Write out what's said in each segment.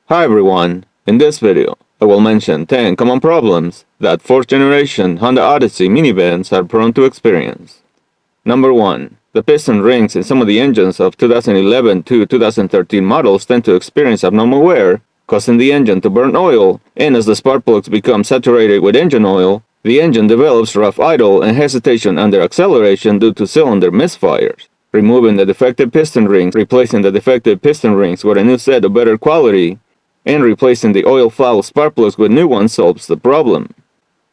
Hi everyone, in this video, I will mention 10 common problems that 4th generation Honda Odyssey minivans are prone to experience. Number 1. The piston rings in some of the engines of 2011 to 2013 models tend to experience abnormal wear, causing the engine to burn oil, and as the spark plugs become saturated with engine oil, the engine develops rough idle and hesitation under acceleration due to cylinder misfires. Removing the defective piston rings, replacing the defective piston rings with a new set of better quality, and replacing the oil-foul spark plugs with new ones solves the problem.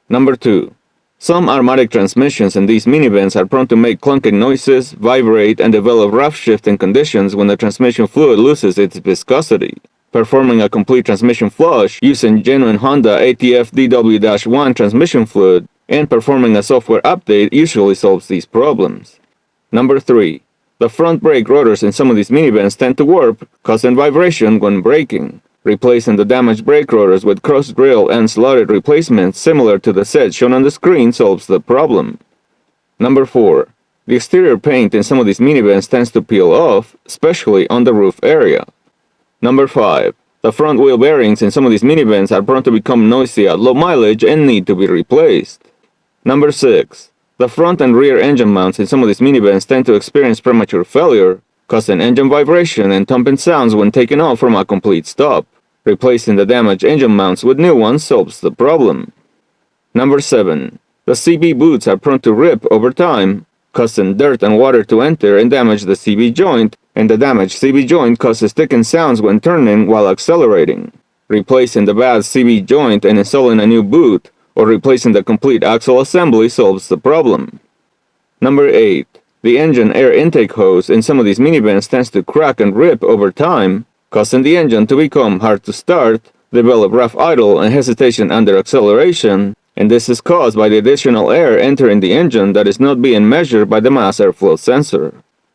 Number 2. Some automatic transmissions in these minivans are prone to make clunking noises, vibrate, and develop rough shifting conditions when the transmission fluid loses its viscosity. Performing a complete transmission flush using genuine Honda ATF DW-1 transmission fluid and performing a software update usually solves these problems. Number 3. The front brake rotors in some of these minivans tend to warp, causing vibration when braking. Replacing the damaged brake rotors with cross-drill and slotted replacements similar to the set shown on the screen solves the problem. Number 4. The exterior paint in some of these minivans tends to peel off, especially on the roof area. Number 5. The front wheel bearings in some of these minivans are prone to become noisy at low mileage and need to be replaced. Number 6. The front and rear engine mounts in some of these minivans tend to experience premature failure, causing engine vibration and thumping sounds when taken off from a complete stop. Replacing the damaged engine mounts with new ones solves the problem. Number 7. The CB boots are prone to rip over time, causing dirt and water to enter and damage the CB joint, and the damaged CB joint causes thickened sounds when turning while accelerating. Replacing the bad CB joint and installing a new boot, or replacing the complete axle assembly solves the problem. Number 8. The engine air intake hose in some of these minivans tends to crack and rip over time, causing the engine to become hard to start, develop rough idle and hesitation under acceleration, and this is caused by the additional air entering the engine that is not being measured by the mass airflow sensor.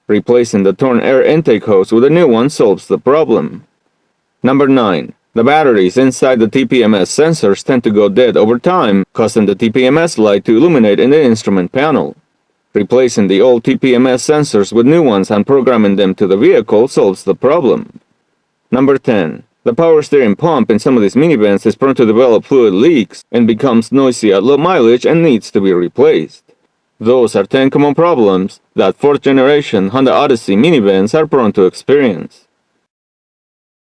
Replacing the torn air intake hose with a new one solves the problem. Number 9. The batteries inside the TPMS sensors tend to go dead over time, causing the TPMS light to illuminate in the instrument panel. Replacing the old TPMS sensors with new ones and programming them to the vehicle solves the problem. Number 10. The power steering pump in some of these minivans is prone to develop fluid leaks and becomes noisy at low mileage and needs to be replaced. Those are 10 common problems that 4th generation Honda Odyssey minivans are prone to experience.